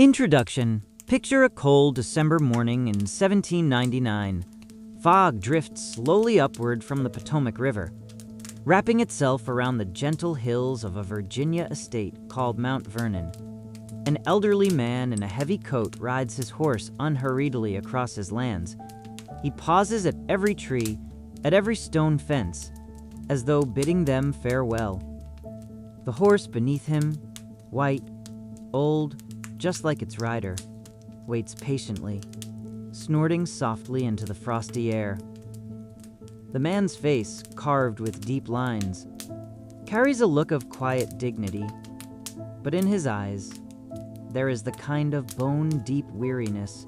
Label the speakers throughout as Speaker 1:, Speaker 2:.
Speaker 1: Introduction. Picture a cold December morning in 1799. Fog drifts slowly upward from the Potomac River, wrapping itself around the gentle hills of a Virginia estate called Mount Vernon. An elderly man in a heavy coat rides his horse unhurriedly across his lands. He pauses at every tree, at every stone fence, as though bidding them farewell. The horse beneath him, white, old, just like its rider, waits patiently, snorting softly into the frosty air. The man's face, carved with deep lines, carries a look of quiet dignity, but in his eyes, there is the kind of bone-deep weariness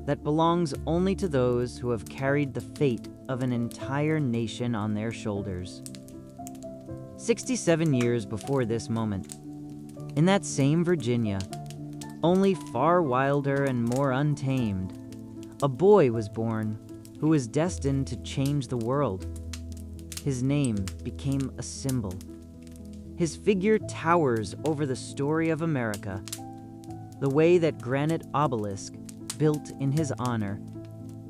Speaker 1: that belongs only to those who have carried the fate of an entire nation on their shoulders. 67 years before this moment, in that same Virginia, only far wilder and more untamed, a boy was born who was destined to change the world. His name became a symbol. His figure towers over the story of America, the way that granite obelisk, built in his honor,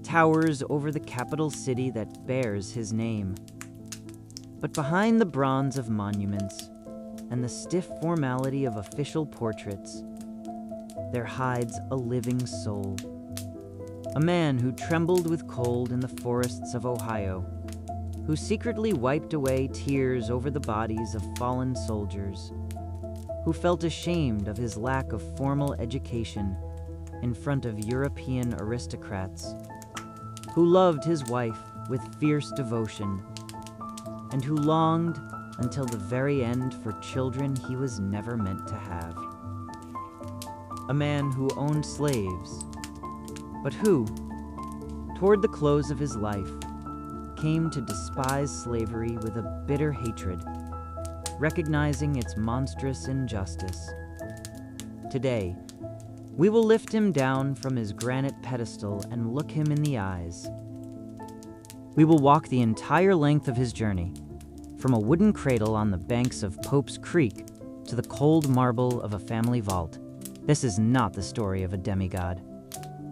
Speaker 1: towers over the capital city that bears his name. But behind the bronze of monuments and the stiff formality of official portraits, there hides a living soul. A man who trembled with cold in the forests of Ohio, who secretly wiped away tears over the bodies of fallen soldiers, who felt ashamed of his lack of formal education in front of European aristocrats, who loved his wife with fierce devotion, and who longed until the very end for children he was never meant to have. A man who owned slaves, but who, toward the close of his life, came to despise slavery with a bitter hatred, recognizing its monstrous injustice. Today, we will lift him down from his granite pedestal and look him in the eyes. We will walk the entire length of his journey, from a wooden cradle on the banks of Pope's Creek to the cold marble of a family vault. This is not the story of a demigod.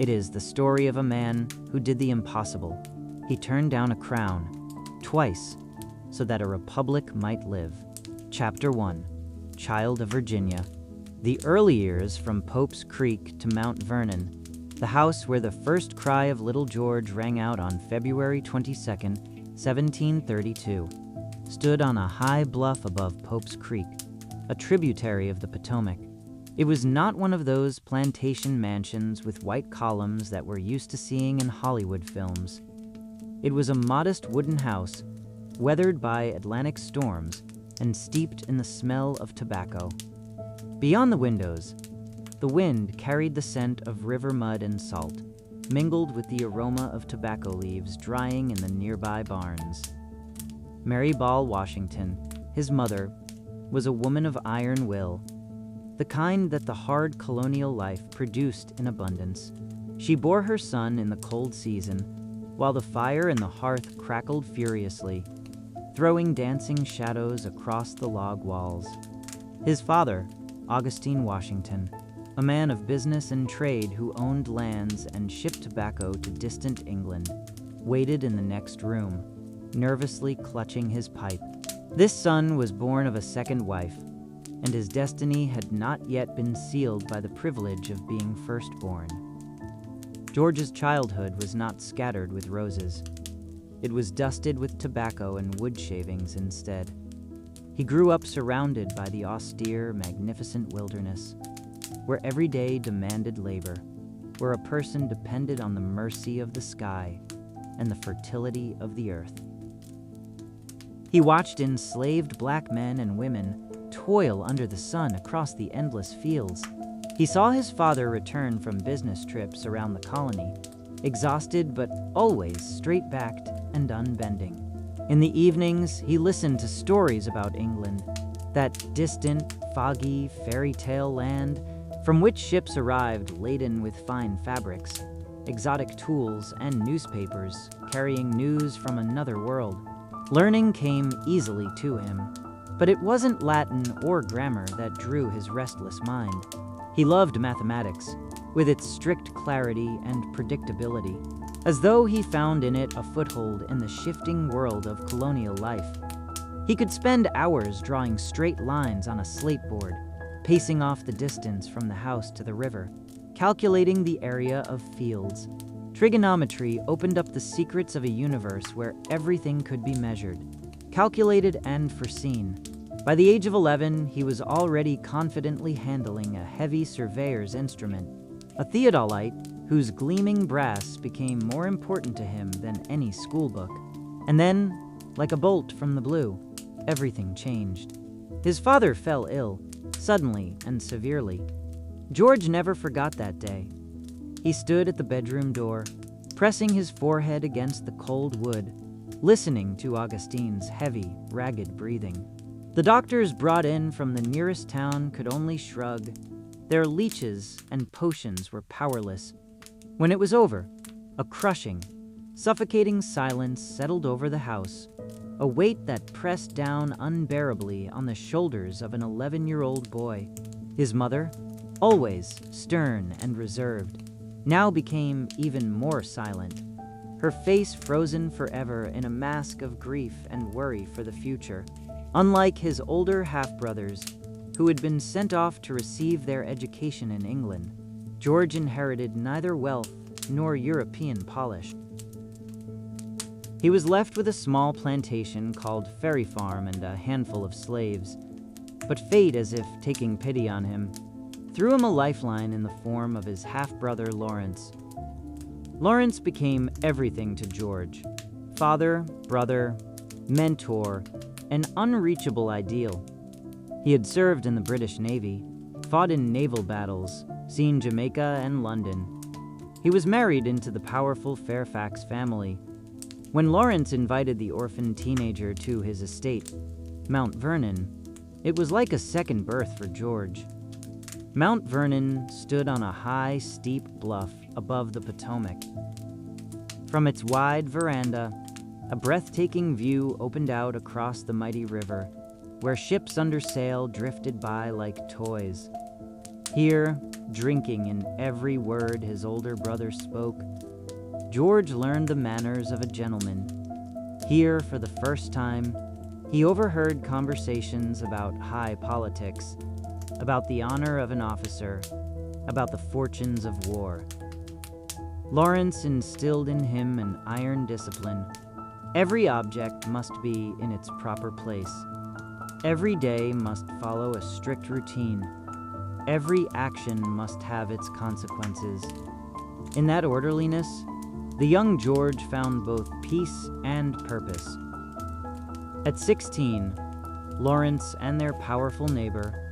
Speaker 1: It is the story of a man who did the impossible. He turned down a crown, twice, so that a republic might live. Chapter 1. Child of Virginia. The early years from Pope's Creek to Mount Vernon, the house where the first cry of little George rang out on February 22, 1732, stood on a high bluff above Pope's Creek, a tributary of the Potomac. It was not one of those plantation mansions with white columns that we're used to seeing in Hollywood films. It was a modest wooden house, weathered by Atlantic storms and steeped in the smell of tobacco. Beyond the windows, the wind carried the scent of river mud and salt, mingled with the aroma of tobacco leaves drying in the nearby barns. Mary Ball Washington, his mother, was a woman of iron will, the kind that the hard colonial life produced in abundance. She bore her son in the cold season, while the fire in the hearth crackled furiously, throwing dancing shadows across the log walls. His father, Augustine Washington, a man of business and trade who owned lands and shipped tobacco to distant England, waited in the next room, nervously clutching his pipe. This son was born of a second wife, and his destiny had not yet been sealed by the privilege of being firstborn. George's childhood was not scattered with roses. It was dusted with tobacco and wood shavings instead. He grew up surrounded by the austere, magnificent wilderness, where every day demanded labor, where a person depended on the mercy of the sky and the fertility of the earth. He watched enslaved black men and women toil under the sun across the endless fields. He saw his father return from business trips around the colony, exhausted but always straight-backed and unbending. In the evenings, he listened to stories about England, that distant, foggy, fairy tale land from which ships arrived laden with fine fabrics, exotic tools, and newspapers carrying news from another world. Learning came easily to him, but it wasn't Latin or grammar that drew his restless mind. He loved mathematics, with its strict clarity and predictability, as though he found in it a foothold in the shifting world of colonial life. He could spend hours drawing straight lines on a slate board, pacing off the distance from the house to the river, calculating the area of fields. Trigonometry opened up the secrets of a universe where everything could be measured, calculated, and foreseen. By the age of 11, he was already confidently handling a heavy surveyor's instrument, a theodolite whose gleaming brass became more important to him than any schoolbook. And then, like a bolt from the blue, everything changed. His father fell ill, suddenly and severely. George never forgot that day. He stood at the bedroom door, pressing his forehead against the cold wood, listening to Augustine's heavy, ragged breathing. The doctors brought in from the nearest town could only shrug. Their leeches and potions were powerless. When it was over, a crushing, suffocating silence settled over the house, a weight that pressed down unbearably on the shoulders of an 11-year-old boy. His mother, always stern and reserved, now became even more silent, her face frozen forever in a mask of grief and worry for the future. Unlike his older half-brothers, who had been sent off to receive their education in England, George inherited neither wealth nor European polish. He was left with a small plantation called Ferry Farm and a handful of slaves. But fate, as if taking pity on him, threw him a lifeline in the form of his half-brother Lawrence. Lawrence became everything to George: father, brother, mentor, an unreachable ideal. He had served in the British Navy, fought in naval battles, seen Jamaica and London. He was married into the powerful Fairfax family. When Lawrence invited the orphaned teenager to his estate, Mount Vernon, it was like a second birth for George. Mount Vernon stood on a high, steep bluff above the Potomac. From its wide veranda, a breathtaking view opened out across the mighty river, where ships under sail drifted by like toys. Here, drinking in every word his older brother spoke, George learned the manners of a gentleman. Here, for the first time, he overheard conversations about high politics, about the honor of an officer, about the fortunes of war. Lawrence instilled in him an iron discipline. Every object must be in its proper place. Every day must follow a strict routine. Every action must have its consequences. In that orderliness, the young George found both peace and purpose. At 16, Lawrence and their powerful neighbor,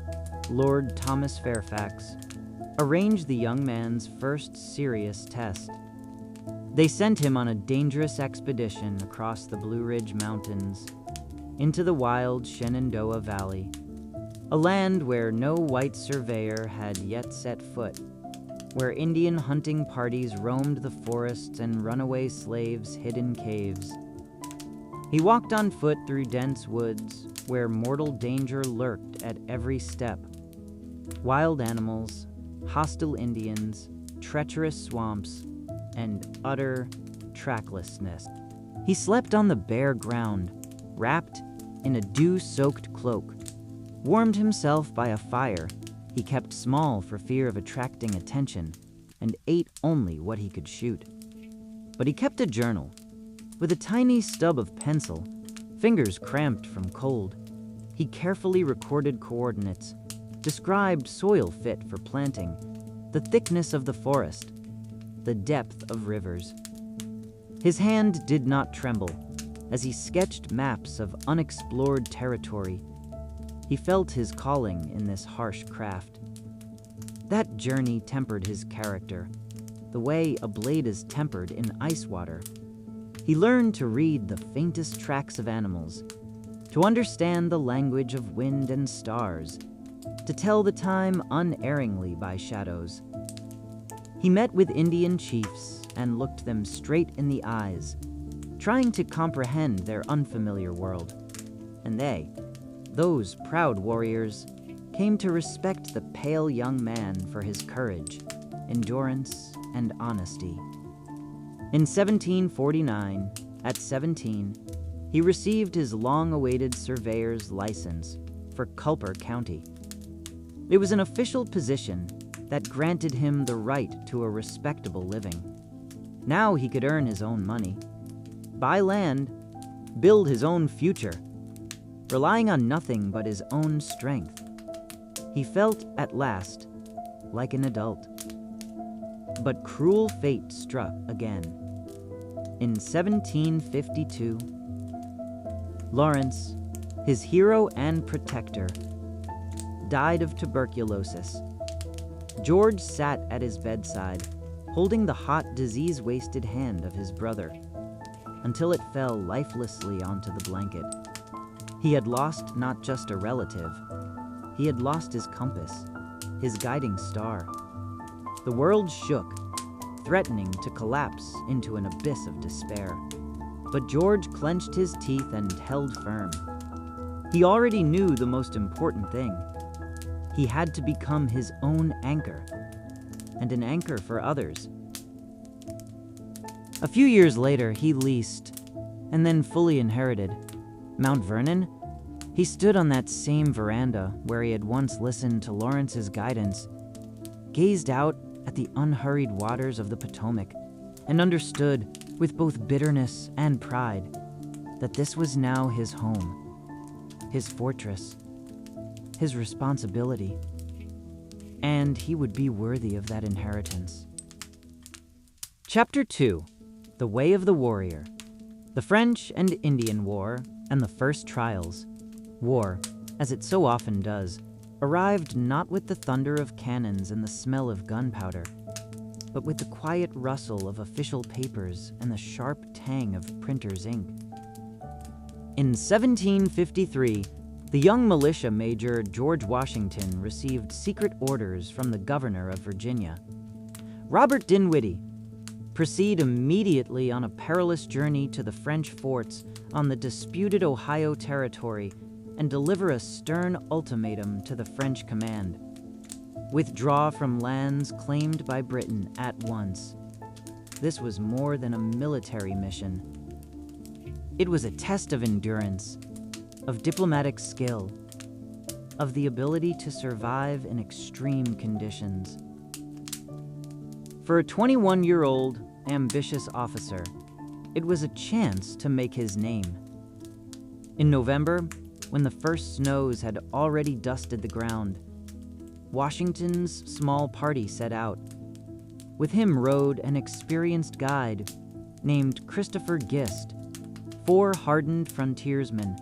Speaker 1: Lord Thomas Fairfax, arranged the young man's first serious test. They sent him on a dangerous expedition across the Blue Ridge Mountains, into the wild Shenandoah Valley, a land where no white surveyor had yet set foot, where Indian hunting parties roamed the forests and runaway slaves hid in caves. He walked on foot through dense woods where mortal danger lurked at every step. Wild animals, hostile Indians, treacherous swamps, and utter tracklessness. He slept on the bare ground, wrapped in a dew-soaked cloak, warmed himself by a fire he kept small for fear of attracting attention, and ate only what he could shoot. But he kept a journal. With a tiny stub of pencil, fingers cramped from cold, he carefully recorded coordinates, described soil fit for planting, the thickness of the forest, the depth of rivers. His hand did not tremble as he sketched maps of unexplored territory. He felt his calling in this harsh craft. That journey tempered his character, the way a blade is tempered in ice water. He learned to read the faintest tracks of animals, to understand the language of wind and stars, to tell the time unerringly by shadows. He met with Indian chiefs and looked them straight in the eyes, trying to comprehend their unfamiliar world. And they, those proud warriors, came to respect the pale young man for his courage, endurance, and honesty. In 1749, at 17, he received his long-awaited surveyor's license for Culper County. It was an official position that granted him the right to a respectable living. Now he could earn his own money, buy land, build his own future, relying on nothing but his own strength. He felt, at last, like an adult. But cruel fate struck again. In 1752, Lawrence, his hero and protector, died of tuberculosis. George sat at his bedside, holding the hot, disease-wasted hand of his brother, until it fell lifelessly onto the blanket. He had lost not just a relative, he had lost his compass, his guiding star. The world shook, threatening to collapse into an abyss of despair. But George clenched his teeth and held firm. He already knew the most important thing. He had to become his own anchor, and an anchor for others. A few years later, he leased, and then fully inherited, Mount Vernon. He stood on that same veranda where he had once listened to Lawrence's guidance, gazed out at the unhurried waters of the Potomac, and understood, with both bitterness and pride, that this was now his home, his fortress, his responsibility, and he would be worthy of that inheritance. Chapter 2: The Way of the Warrior. The French and Indian War and the First Trials. War, as it so often does, arrived not with the thunder of cannons and the smell of gunpowder, but with the quiet rustle of official papers and the sharp tang of printer's ink. In 1753, the young militia major George Washington received secret orders from the governor of Virginia. Robert Dinwiddie, proceed immediately on a perilous journey to the French forts on the disputed Ohio territory and deliver a stern ultimatum to the French command. Withdraw from lands claimed by Britain at once. This was more than a military mission. It was a test of endurance, of diplomatic skill, of the ability to survive in extreme conditions. For a 21-year-old, ambitious officer, it was a chance to make his name. In November, when the first snows had already dusted the ground, Washington's small party set out. With him rode an experienced guide named Christopher Gist, 4 hardened frontiersmen,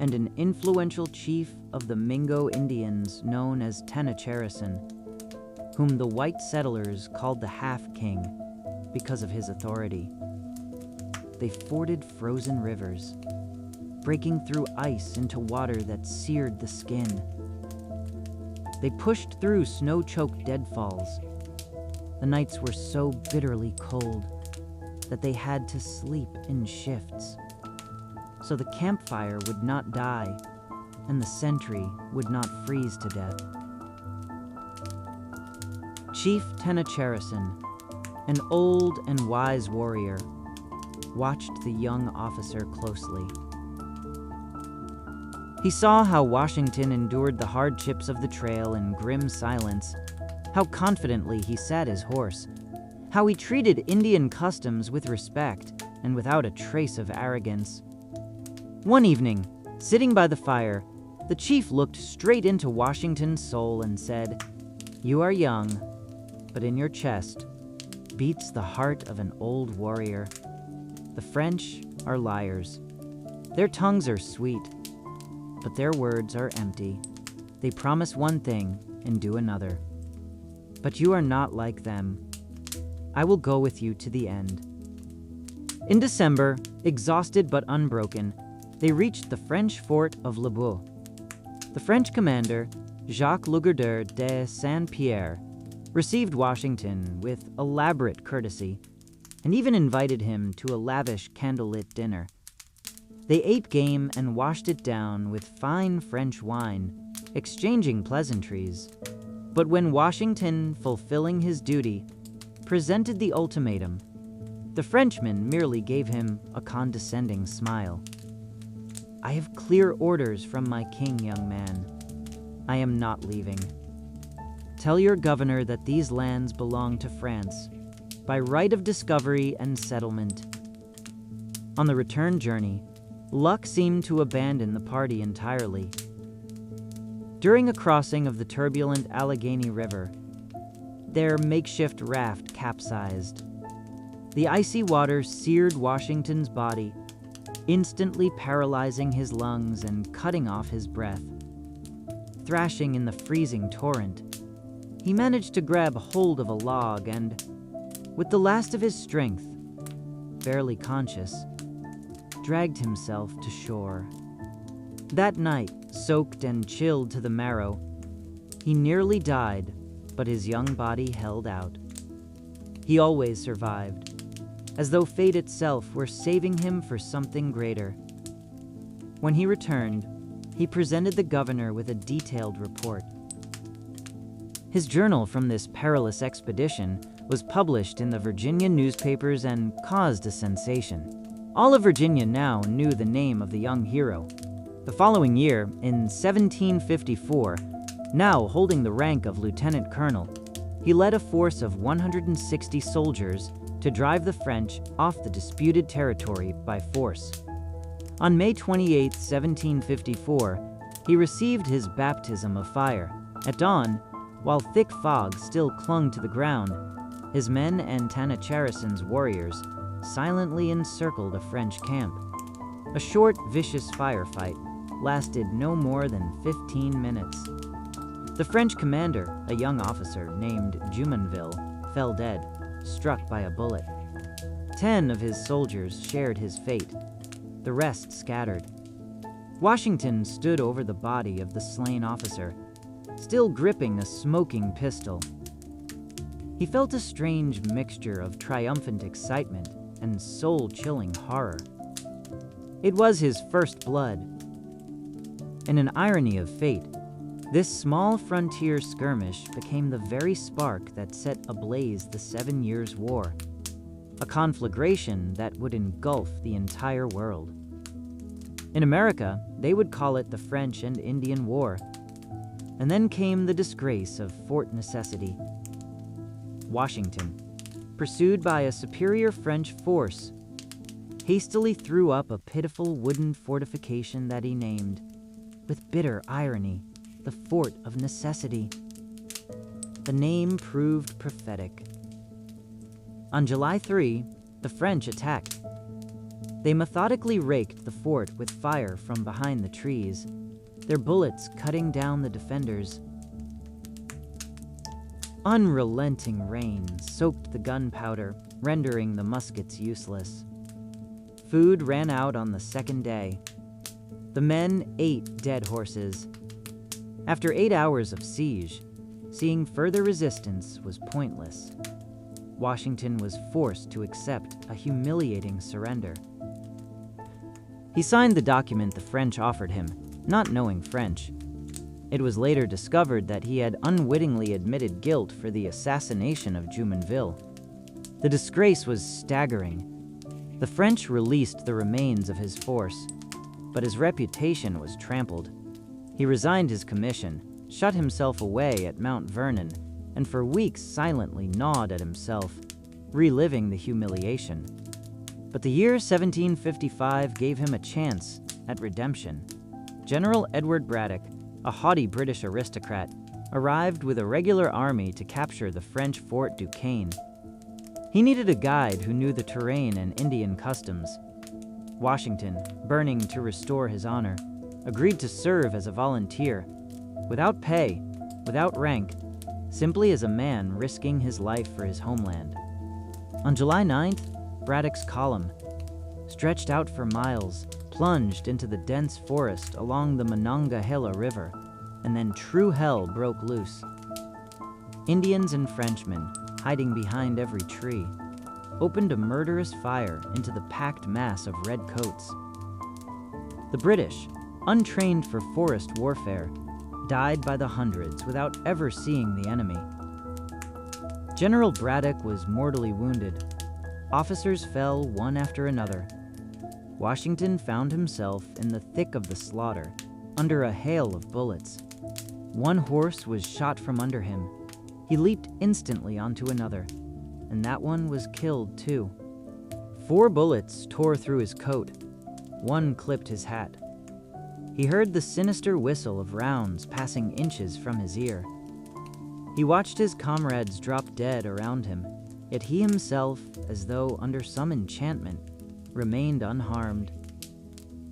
Speaker 1: and an influential chief of the Mingo Indians known as Tenacharasan, whom the white settlers called the Half-King because of his authority. They forded frozen rivers, breaking through ice into water that seared the skin. They pushed through snow-choked deadfalls. The nights were so bitterly cold that they had to sleep in shifts, so the campfire would not die and the sentry would not freeze to death. Chief Tenacharasan, an old and wise warrior, watched the young officer closely. He saw how Washington endured the hardships of the trail in grim silence, how confidently he sat his horse, how he treated Indian customs with respect and without a trace of arrogance. One evening, sitting by the fire, the chief looked straight into Washington's soul and said, "You are young, but in your chest beats the heart of an old warrior. The French are liars. Their tongues are sweet, but their words are empty. They promise one thing and do another. But you are not like them. I will go with you to the end." In December, exhausted but unbroken, they reached the French fort of Le Boeuf. The French commander, Jacques Legardeur de Saint-Pierre, received Washington with elaborate courtesy and even invited him to a lavish candlelit dinner. They ate game and washed it down with fine French wine, exchanging pleasantries. But when Washington, fulfilling his duty, presented the ultimatum, the Frenchman merely gave him a condescending smile. "I have clear orders from my king, young man. I am not leaving. Tell your governor that these lands belong to France by right of discovery and settlement." On the return journey, luck seemed to abandon the party entirely. During a crossing of the turbulent Allegheny River, their makeshift raft capsized. The icy water seared Washington's body, instantly paralyzing his lungs and cutting off his breath. Thrashing in the freezing torrent, he managed to grab hold of a log and, with the last of his strength, barely conscious, dragged himself to shore. That night, soaked and chilled to the marrow, he nearly died, but his young body held out. He always survived, as though fate itself were saving him for something greater. When he returned, he presented the governor with a detailed report. His journal from this perilous expedition was published in the Virginia newspapers and caused a sensation. All of Virginia now knew the name of the young hero. The following year, in 1754, now holding the rank of lieutenant colonel, he led a force of 160 soldiers to drive the French off the disputed territory by force. On May 28, 1754, he received his baptism of fire. At dawn, while thick fog still clung to the ground, his men and Tanacharison's warriors silently encircled a French camp. A short, vicious firefight lasted no more than 15 minutes. The French commander, a young officer named Jumonville, fell dead, struck by a bullet. 10 of his soldiers shared his fate. The rest scattered. Washington stood over the body of the slain officer, still gripping a smoking pistol. He felt a strange mixture of triumphant excitement and soul-chilling horror. It was his first blood. In an irony of fate, this small frontier skirmish became the very spark that set ablaze the 7 Years' War, a conflagration that would engulf the entire world. In America, they would call it the French and Indian War. And then came the disgrace of Fort Necessity. Washington, pursued by a superior French force, hastily threw up a pitiful wooden fortification that he named, with bitter irony, the Fort of Necessity. The name proved prophetic. On July 3, the French attacked. They methodically raked the fort with fire from behind the trees, their bullets cutting down the defenders. Unrelenting rain soaked the gunpowder, rendering the muskets useless. Food ran out on the second day. The men ate dead horses. After 8 hours of siege, seeing further resistance was pointless. Washington was forced to accept a humiliating surrender. He signed the document the French offered him, not knowing French. It was later discovered that he had unwittingly admitted guilt for the assassination of Jumonville. The disgrace was staggering. The French released the remains of his force, but his reputation was trampled. He resigned his commission, shut himself away at Mount Vernon, and for weeks silently gnawed at himself, reliving the humiliation. But the year 1755 gave him a chance at redemption. General Edward Braddock, a haughty British aristocrat, arrived with a regular army to capture the French Fort Duquesne. He needed a guide who knew the terrain and Indian customs. Washington, burning to restore his honor, agreed to serve as a volunteer, without pay, without rank, simply as a man risking his life for his homeland. On July 9th, Braddock's column, stretched out for miles, plunged into the dense forest along the Monongahela River, and then true hell broke loose. Indians and Frenchmen, hiding behind every tree, opened a murderous fire into the packed mass of redcoats. The British, untrained for forest warfare, died by the hundreds without ever seeing the enemy. General Braddock was mortally wounded. Officers fell one after another. Washington found himself in the thick of the slaughter, under a hail of bullets. One horse was shot from under him. He leaped instantly onto another, and that one was killed too. 4 bullets tore through his coat. One clipped his hat. He heard the sinister whistle of rounds passing inches from his ear. He watched his comrades drop dead around him, yet he himself, as though under some enchantment, remained unharmed.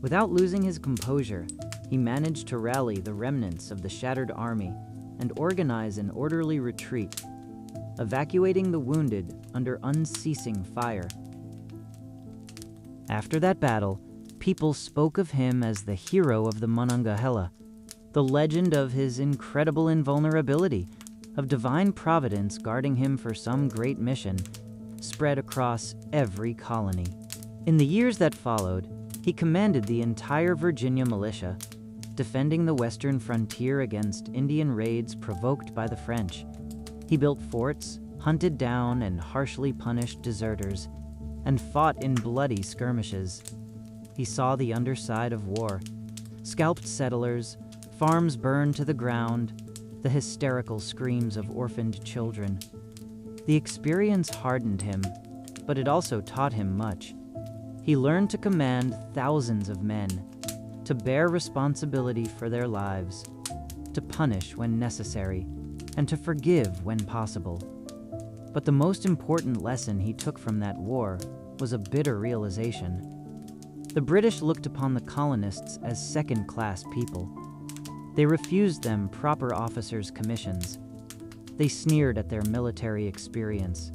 Speaker 1: Without losing his composure, he managed to rally the remnants of the shattered army and organize an orderly retreat, evacuating the wounded under unceasing fire. After that battle, people spoke of him as the hero of the Monongahela, the legend of his incredible invulnerability, of divine providence guarding him for some great mission, spread across every colony. In the years that followed, he commanded the entire Virginia militia, defending the western frontier against Indian raids provoked by the French. He built forts, hunted down and harshly punished deserters, and fought in bloody skirmishes. He saw the underside of war, scalped settlers, farms burned to the ground, the hysterical screams of orphaned children. The experience hardened him, but it also taught him much. He learned to command thousands of men, to bear responsibility for their lives, to punish when necessary, and to forgive when possible. But the most important lesson he took from that war was a bitter realization. The British looked upon the colonists as second-class people. They refused them proper officers' commissions. They sneered at their military experience.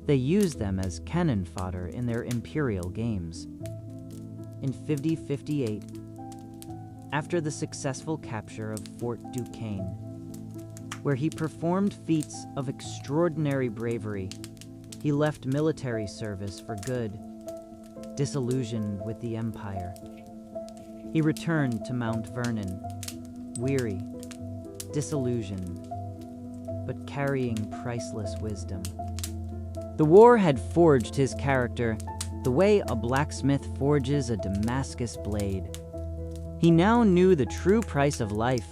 Speaker 1: They used them as cannon fodder in their imperial games. In 5058, after the successful capture of Fort Duquesne, where he performed feats of extraordinary bravery, he left military service for good, disillusioned with the empire. He returned to Mount Vernon, weary, disillusioned, but carrying priceless wisdom. The war had forged his character the way a blacksmith forges a Damascus blade. He now knew the true price of life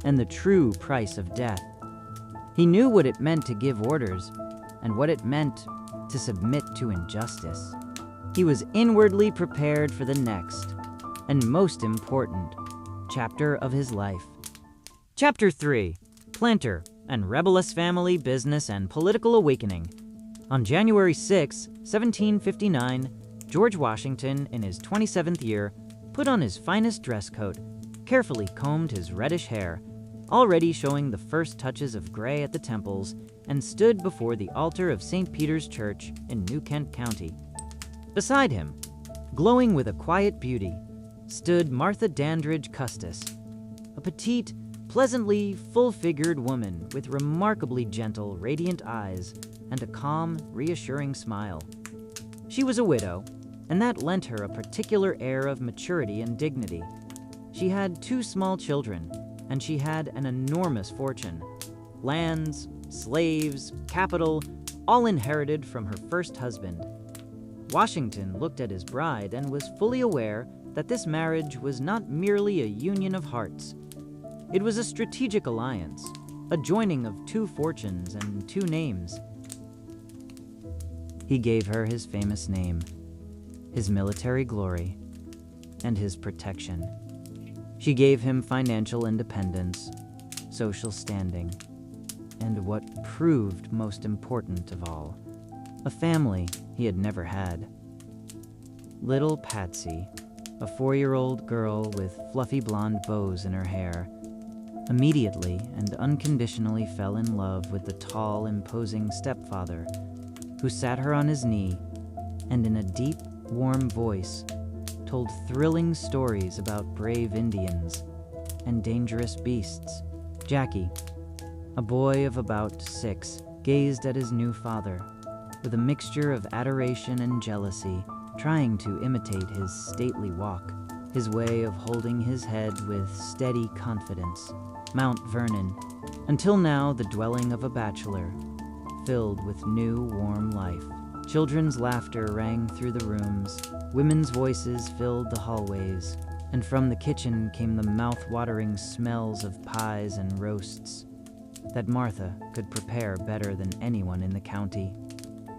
Speaker 1: and the true price of death. He knew what it meant to give orders and what it meant to submit to injustice. He was inwardly prepared for the next, and most important, chapter of his life. Chapter 3: Planter and Rebellious Family, Business, and Political Awakening. On January 6, 1759, George Washington, in his 27th year, put on his finest dress coat, carefully combed his reddish hair, already showing the first touches of gray at the temples, and stood before the altar of St. Peter's Church in New Kent County. Beside him, glowing with a quiet beauty, stood Martha Dandridge Custis, a petite, pleasantly full-figured woman with remarkably gentle, radiant eyes and a calm, reassuring smile. She was a widow, and that lent her a particular air of maturity and dignity. She had 2 small children, and she had an enormous fortune. Lands, slaves, capital, all inherited from her first husband. Washington looked at his bride and was fully aware that this marriage was not merely a union of hearts. It was a strategic alliance, a joining of 2 fortunes and 2 names. He gave her his famous name, his military glory, and his protection. She gave him financial independence, social standing, and what proved most important of all, a family he had never had. Little Patsy, a 4-year-old girl with fluffy blonde bows in her hair, immediately and unconditionally fell in love with the tall, imposing stepfather who sat her on his knee and in a deep, warm voice told thrilling stories about brave Indians and dangerous beasts. Jackie, a boy of about 6, gazed at his new father with a mixture of adoration and jealousy, trying to imitate his stately walk, his way of holding his head with steady confidence. Mount Vernon, until now the dwelling of a bachelor, filled with new, warm life. Children's laughter rang through the rooms, women's voices filled the hallways, and from the kitchen came the mouth-watering smells of pies and roasts that Martha could prepare better than anyone in the county.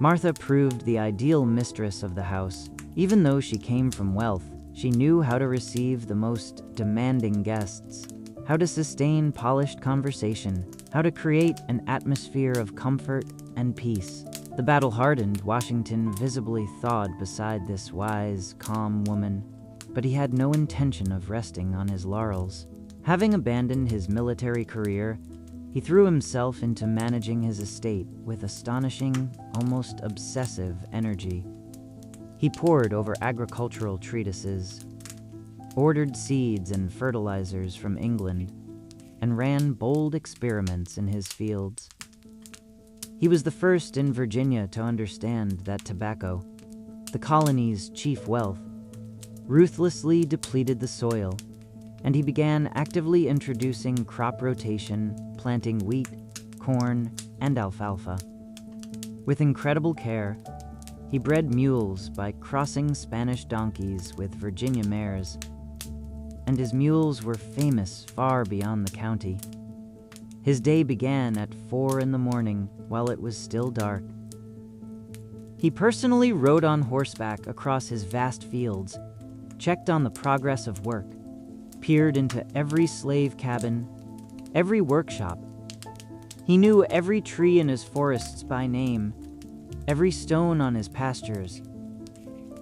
Speaker 1: Martha proved the ideal mistress of the house. Even though she came from wealth, she knew how to receive the most demanding guests, how to sustain polished conversation, how to create an atmosphere of comfort and peace. The battle-hardened Washington visibly thawed beside this wise, calm woman, but he had no intention of resting on his laurels. Having abandoned his military career, he threw himself into managing his estate with astonishing, almost obsessive energy. He pored over agricultural treatises, ordered seeds and fertilizers from England, and ran bold experiments in his fields. He was the first in Virginia to understand that tobacco, the colony's chief wealth, ruthlessly depleted the soil, and he began actively introducing crop rotation, planting wheat, corn, and alfalfa. With incredible care, he bred mules by crossing Spanish donkeys with Virginia mares, and his mules were famous far beyond the county. His day began at 4 in the morning while it was still dark. He personally rode on horseback across his vast fields, checked on the progress of work, peered into every slave cabin, every workshop. He knew every tree in his forests by name, every stone on his pastures.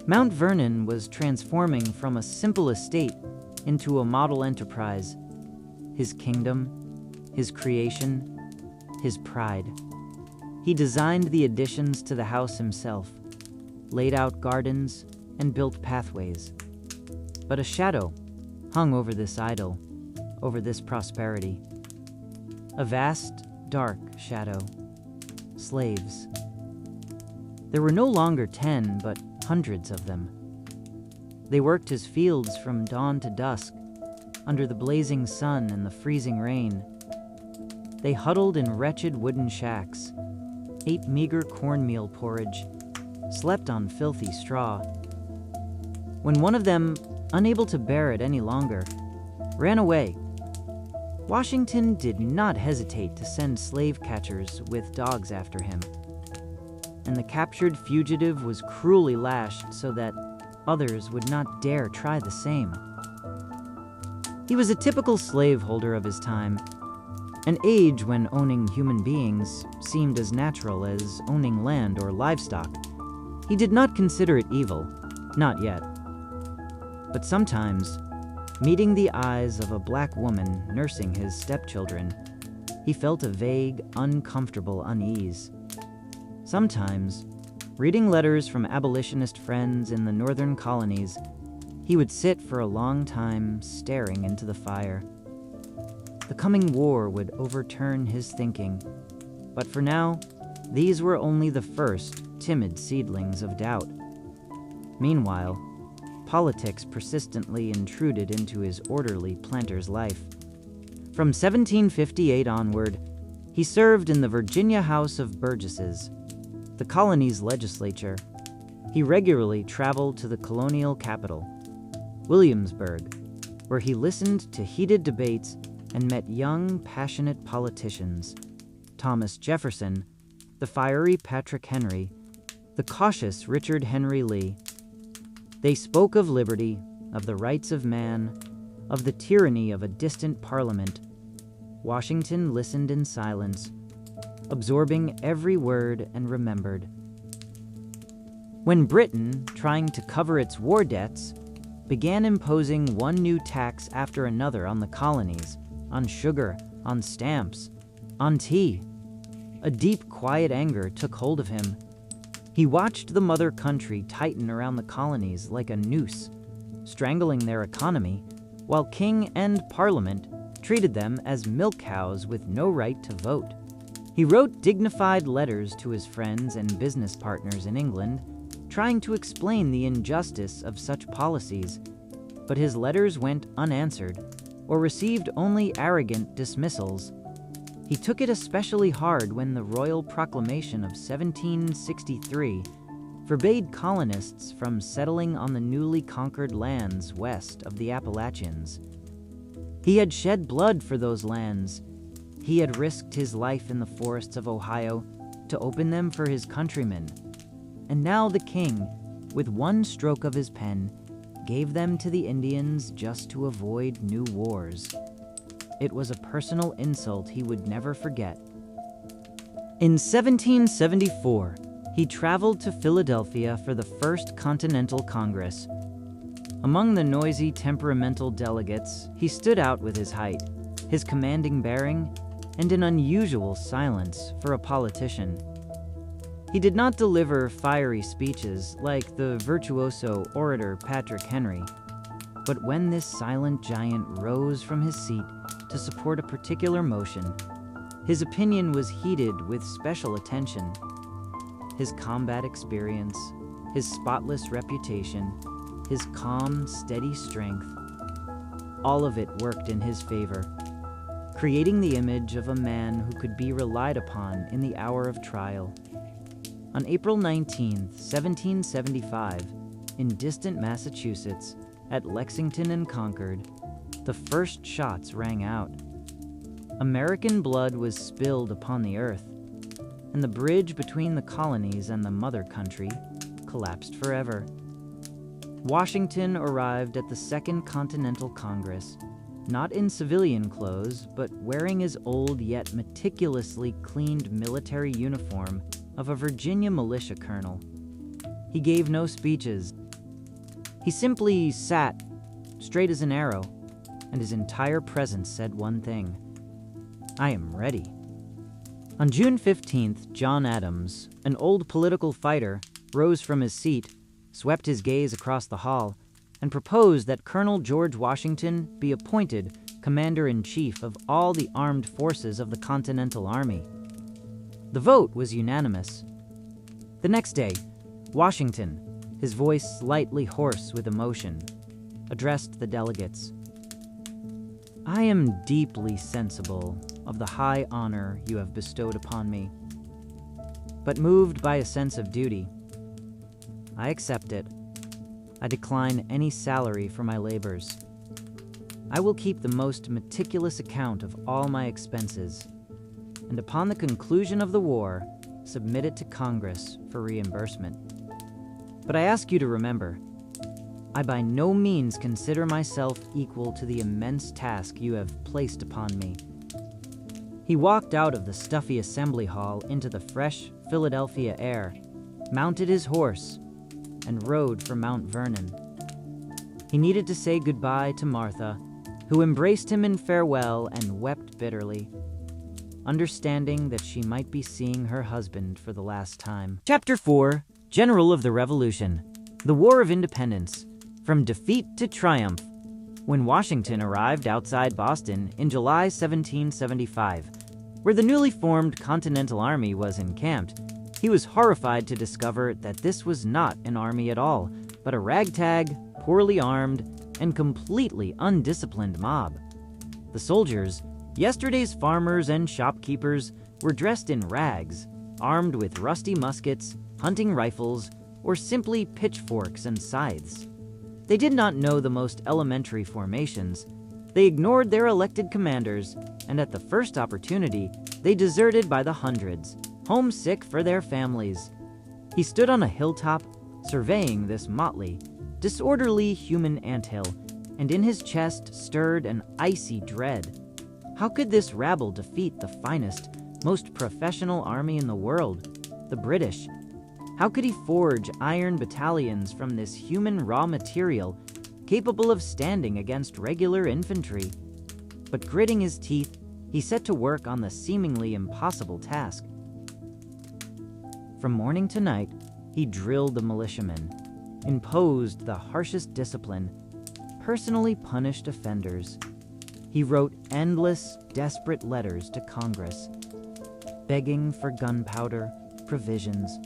Speaker 1: Mount Vernon was transforming from a simple estate into a model enterprise, his kingdom, his creation, his pride. He designed the additions to the house himself, laid out gardens, and built pathways. But a shadow hung over this idol, over this prosperity. A vast, dark shadow. Slaves. There were no longer 10, but hundreds of them. They worked his fields from dawn to dusk, under the blazing sun and the freezing rain. They huddled in wretched wooden shacks, ate meager cornmeal porridge, slept on filthy straw. When one of them, unable to bear it any longer, ran away, Washington did not hesitate to send slave catchers with dogs after him, and the captured fugitive was cruelly lashed so that others would not dare try the same. He was a typical slaveholder of his time, an age when owning human beings seemed as natural as owning land or livestock. He did not consider it evil, not yet. But sometimes, meeting the eyes of a black woman nursing his stepchildren, he felt a vague, uncomfortable unease. Sometimes, reading letters from abolitionist friends in the northern colonies, he would sit for a long time staring into the fire. The coming war would overturn his thinking, but for now, these were only the first timid seedlings of doubt. Meanwhile, politics persistently intruded into his orderly planter's life. From 1758 onward, he served in the Virginia House of Burgesses, the colony's legislature. He regularly traveled to the colonial capital, Williamsburg, where he listened to heated debates and met young, passionate politicians: Thomas Jefferson, the fiery Patrick Henry, the cautious Richard Henry Lee. They spoke of liberty, of the rights of man, of the tyranny of a distant parliament. Washington listened in silence, absorbing every word and remembered. When Britain, trying to cover its war debts, began imposing one new tax after another on the colonies, on sugar, on stamps, on tea, a deep, quiet anger took hold of him. He watched the mother country tighten around the colonies like a noose, strangling their economy, while king and parliament treated them as milk cows with no right to vote. He wrote dignified letters to his friends and business partners in England, trying to explain the injustice of such policies, but his letters went unanswered. or received only arrogant dismissals. He took it especially hard when the Royal Proclamation of 1763 forbade colonists from settling on the newly conquered lands west of the Appalachians. He had shed blood for those lands. He had risked his life in the forests of Ohio to open them for his countrymen. And now the king, with one stroke of his pen, gave them to the Indians just to avoid new wars. It was a personal insult he would never forget. In 1774, he traveled to Philadelphia for the First Continental Congress. Among the noisy, temperamental delegates, he stood out with his height, his commanding bearing, and an unusual silence for a politician. He did not deliver fiery speeches like the virtuoso orator Patrick Henry, but when this silent giant rose from his seat to support a particular motion, his opinion was heeded with special attention. His combat experience, his spotless reputation, his calm, steady strength, all of it worked in his favor, creating the image of a man who could be relied upon in the hour of trial. On April 19, 1775, in distant Massachusetts, at Lexington and Concord, the first shots rang out. American blood was spilled upon the earth, and the bridge between the colonies and the mother country collapsed forever. Washington arrived at the Second Continental Congress, not in civilian clothes, but wearing his old yet meticulously cleaned military uniform of a Virginia militia colonel. He gave no speeches. He simply sat, straight as an arrow, and his entire presence said one thing: "I am ready." On June 15th, John Adams, an old political fighter, rose from his seat, swept his gaze across the hall, and proposed that Colonel George Washington be appointed Commander-in-Chief of all the armed forces of the Continental Army. The vote was unanimous. The next day, Washington, his voice slightly hoarse with emotion, addressed the delegates. "I am deeply sensible of the high honor you have bestowed upon me, but moved by a sense of duty, I accept it. I decline any salary for my labors. I will keep the most meticulous account of all my expenses, and upon the conclusion of the war, submit it to Congress for reimbursement. But I ask you to remember, I by no means consider myself equal to the immense task you have placed upon me." He walked out of the stuffy assembly hall into the fresh Philadelphia air, mounted his horse, and rode for Mount Vernon. He needed to say goodbye to Martha, who embraced him in farewell and wept bitterly, understanding that she might be seeing her husband for the last time. Chapter 4, General of the Revolution, the War of Independence, from defeat to triumph. When Washington arrived outside Boston in July 1775, where the newly formed Continental Army was encamped, he was horrified to discover that this was not an army at all, but a ragtag, poorly armed, and completely undisciplined mob. The soldiers, yesterday's farmers and shopkeepers, were dressed in rags, armed with rusty muskets, hunting rifles, or simply pitchforks and scythes. They did not know the most elementary formations. They ignored their elected commanders, and at the first opportunity, they deserted by the hundreds, homesick for their families. He stood on a hilltop, surveying this motley, disorderly human anthill, and in his chest stirred an icy dread. How could this rabble defeat the finest, most professional army in the world, the British? How could he forge iron battalions from this human raw material capable of standing against regular infantry? But gritting his teeth, he set to work on the seemingly impossible task. From morning to night, he drilled the militiamen, imposed the harshest discipline, personally punished offenders. He wrote endless, desperate letters to Congress, begging for gunpowder, provisions,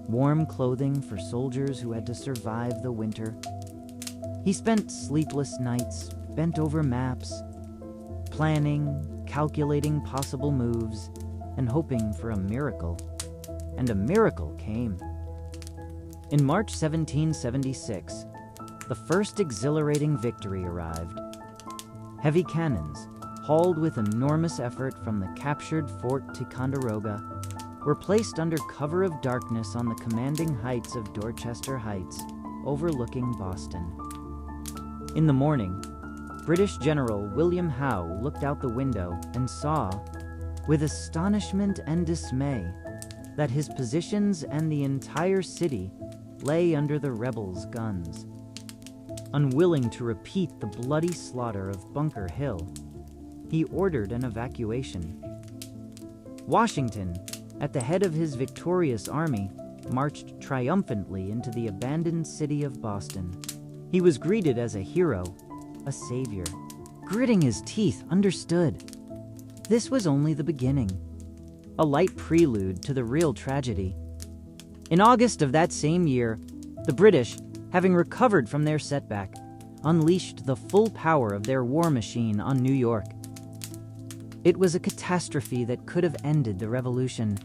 Speaker 1: warm clothing for soldiers who had to survive the winter. He spent sleepless nights, bent over maps, planning, calculating possible moves, and hoping for a miracle. And a miracle came. In March 1776, the first exhilarating victory arrived. Heavy cannons, hauled with enormous effort from the captured Fort Ticonderoga, were placed under cover of darkness on the commanding heights of Dorchester Heights, overlooking Boston. In the morning, British General William Howe looked out the window and saw, with astonishment and dismay, that his positions and the entire city lay under the rebels' guns. Unwilling to repeat the bloody slaughter of Bunker Hill, he ordered an evacuation. Washington, at the head of his victorious army, marched triumphantly into the abandoned city of Boston. He was greeted as a hero, a savior. Gritting his teeth, understood. This was only the beginning, a light prelude to the real tragedy. In August of that same year, the British, having recovered from their setback, unleashed the full power of their war machine on New York. It was a catastrophe that could have ended the Revolution.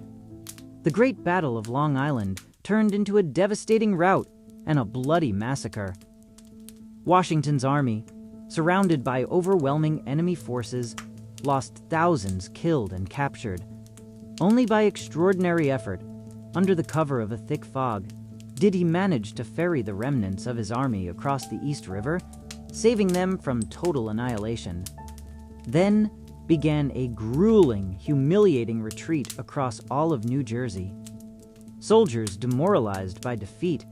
Speaker 1: The Great Battle of Long Island turned into a devastating rout and a bloody massacre. Washington's army, surrounded by overwhelming enemy forces, lost thousands killed and captured. Only by extraordinary effort, under the cover of a thick fog, did he manage to ferry the remnants of his army across the East River, saving them from total annihilation. Then began a grueling, humiliating retreat across all of New Jersey. Soldiers, demoralized by defeat,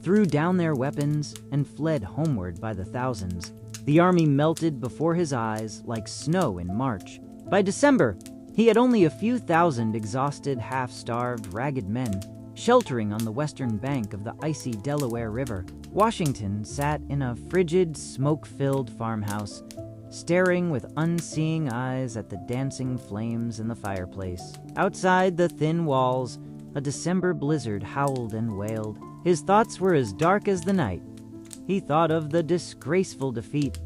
Speaker 1: threw down their weapons and fled homeward by the thousands. The army melted before his eyes like snow in March. By December, he had only a few thousand exhausted, half-starved, ragged men sheltering on the western bank of the icy Delaware River. Washington sat in a frigid, smoke-filled farmhouse, staring with unseeing eyes at the dancing flames in the fireplace. Outside the thin walls, a December blizzard howled and wailed. His thoughts were as dark as the night. He thought of the disgraceful defeat,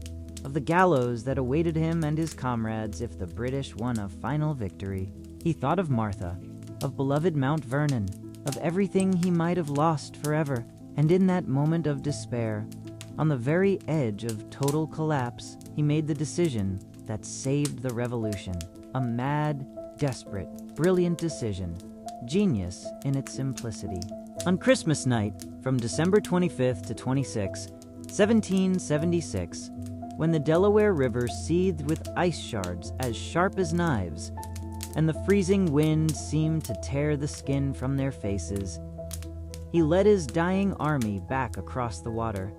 Speaker 1: of the gallows that awaited him and his comrades if the British won a final victory. He thought of Martha, of beloved Mount Vernon, of everything he might have lost forever. And in that moment of despair, on the very edge of total collapse, he made the decision that saved the revolution. A mad, desperate, brilliant decision, genius in its simplicity. On Christmas night, from December 25th to 26, 1776, when the Delaware River seethed with ice shards as sharp as knives, and the freezing wind seemed to tear the skin from their faces, he led his dying army back across the water.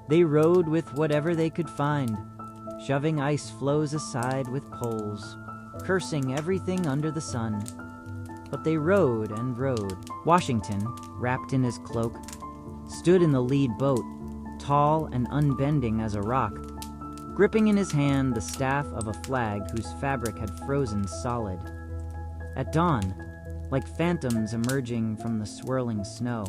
Speaker 1: They rowed with whatever they could find, shoving ice floes aside with poles, cursing everything under the sun. But they rowed and rowed. Washington, wrapped in his cloak, stood in the lead boat, tall and unbending as a rock, gripping in his hand the staff of a flag whose fabric had frozen solid. At dawn, like phantoms emerging from the swirling snow,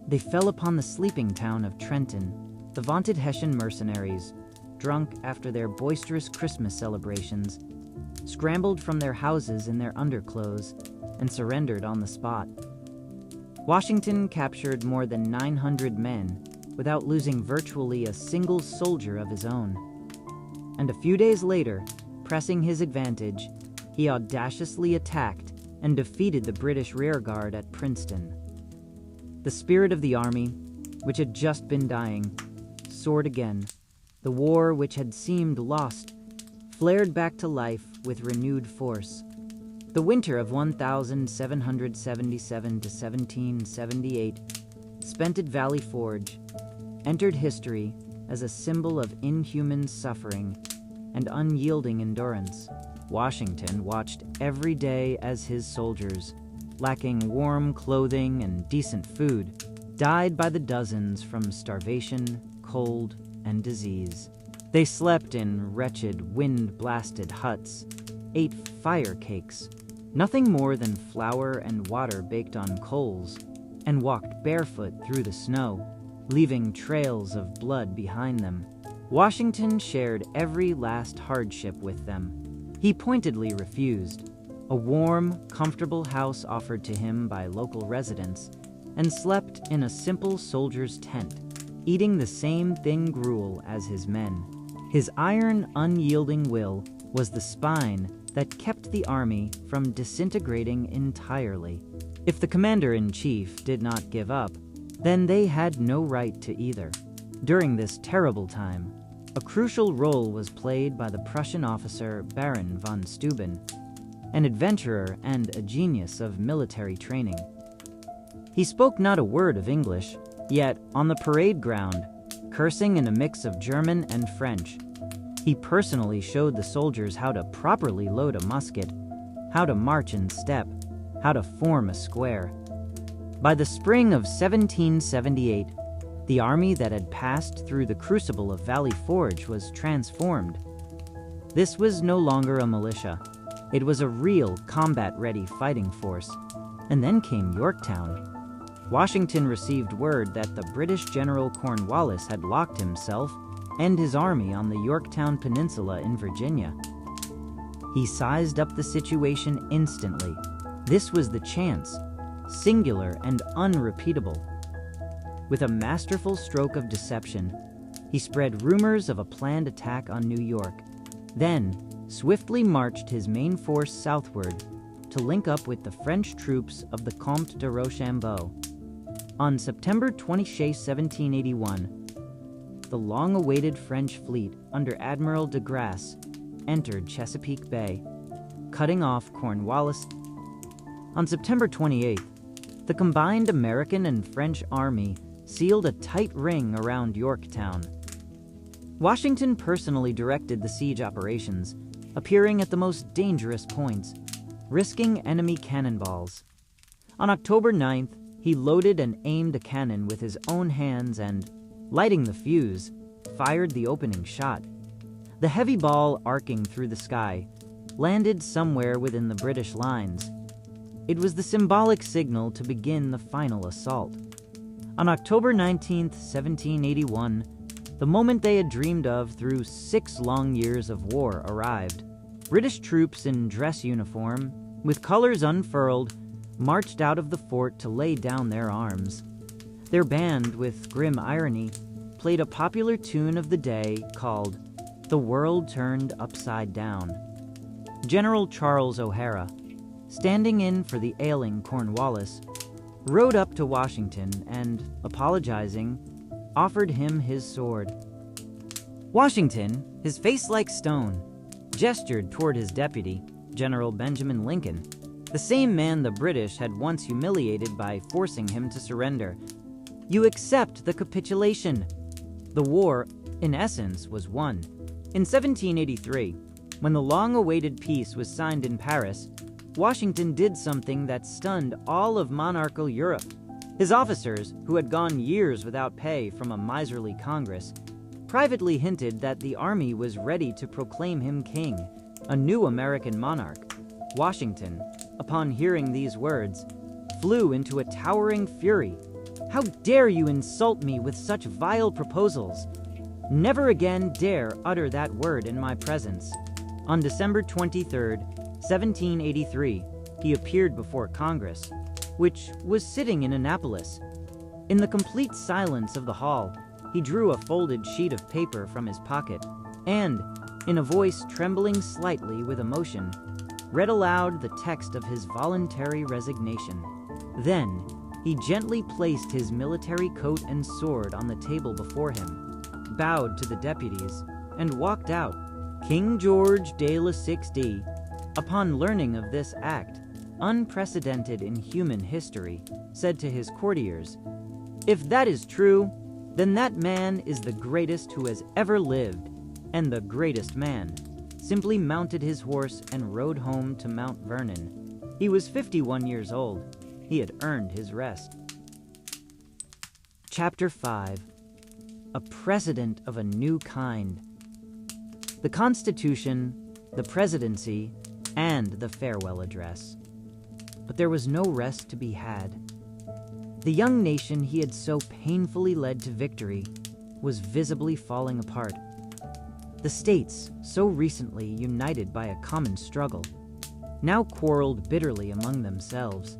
Speaker 1: they fell upon the sleeping town of Trenton. The vaunted Hessian mercenaries, drunk after their boisterous Christmas celebrations, scrambled from their houses in their underclothes and surrendered on the spot. Washington captured more than 900 men without losing virtually a single soldier of his own. And a few days later, pressing his advantage, he audaciously attacked and defeated the British rearguard at Princeton. The spirit of the army, which had just been dying, soared again. The war, which had seemed lost, flared back to life with renewed force. The winter of 1777 to 1778, spent at Valley Forge, entered history as a symbol of inhuman suffering and unyielding endurance. Washington watched every day as his soldiers, lacking warm clothing and decent food, died by the dozens from starvation, cold, and disease. They slept in wretched, wind-blasted huts, ate fire cakes, nothing more than flour and water baked on coals, and walked barefoot through the snow, leaving trails of blood behind them. Washington shared every last hardship with them. He pointedly refused a warm, comfortable house offered to him by local residents, and slept in a simple soldier's tent, eating the same thin gruel as his men. His iron, unyielding will was the spine that kept the army from disintegrating entirely. If the commander-in-chief did not give up, then they had no right to either. During this terrible time, a crucial role was played by the Prussian officer Baron von Steuben, an adventurer and a genius of military training. He spoke not a word of English, yet on the parade ground, cursing in a mix of German and French, he personally showed the soldiers how to properly load a musket, how to march in step, how to form a square. By the spring of 1778, the army that had passed through the crucible of Valley Forge was transformed. This was no longer a militia. It was a real combat-ready fighting force. And then came Yorktown. Washington received word that the British General Cornwallis had locked himself and his army on the Yorktown Peninsula in Virginia. He sized up the situation instantly. This was the chance, singular and unrepeatable. With a masterful stroke of deception, he spread rumors of a planned attack on New York, then swiftly marched his main force southward to link up with the French troops of the Comte de Rochambeau. On September 26, 1781, the long-awaited French fleet under Admiral de Grasse entered Chesapeake Bay, cutting off Cornwallis. On September 28th, the combined American and French army sealed a tight ring around Yorktown. Washington personally directed the siege operations, appearing at the most dangerous points, risking enemy cannonballs. On October 9th, he loaded and aimed a cannon with his own hands and, lighting the fuse, fired the opening shot. The heavy ball, arcing through the sky, landed somewhere within the British lines. It was the symbolic signal to begin the final assault. On October 19, 1781, the moment they had dreamed of through 6 long years of war arrived. British troops in dress uniform, with colors unfurled, marched out of the fort to lay down their arms. Their band, with grim irony, played a popular tune of the day called "The World Turned Upside Down." General Charles O'Hara, standing in for the ailing Cornwallis, rode up to Washington and, apologizing, offered him his sword. Washington, his face like stone, gestured toward his deputy, General Benjamin Lincoln, the same man the British had once humiliated by forcing him to surrender. "You accept the capitulation." The war, in essence, was won. In 1783, when the long-awaited peace was signed in Paris, Washington did something that stunned all of monarchical Europe. His officers, who had gone years without pay from a miserly Congress, privately hinted that the army was ready to proclaim him king, a new American monarch. Washington, upon hearing these words, flew into a towering fury. "How dare you insult me with such vile proposals? Never again dare utter that word in my presence." On December 23, 1783, he appeared before Congress, which was sitting in Annapolis. In the complete silence of the hall, he drew a folded sheet of paper from his pocket and, in a voice trembling slightly with emotion, read aloud the text of his voluntary resignation. Then, he gently placed his military coat and sword on the table before him, bowed to the deputies, and walked out. King George de la Sixty, upon learning of this act, unprecedented in human history, said to his courtiers, "If that is true, then that man is the greatest who has ever lived," and the greatest man simply mounted his horse and rode home to Mount Vernon. He was 51 years old. He had earned his rest. Chapter 5. A Precedent of a New Kind. The Constitution, the Presidency, and the Farewell Address. But there was no rest to be had. The young nation he had so painfully led to victory was visibly falling apart. The states, so recently united by a common struggle, now quarreled bitterly among themselves,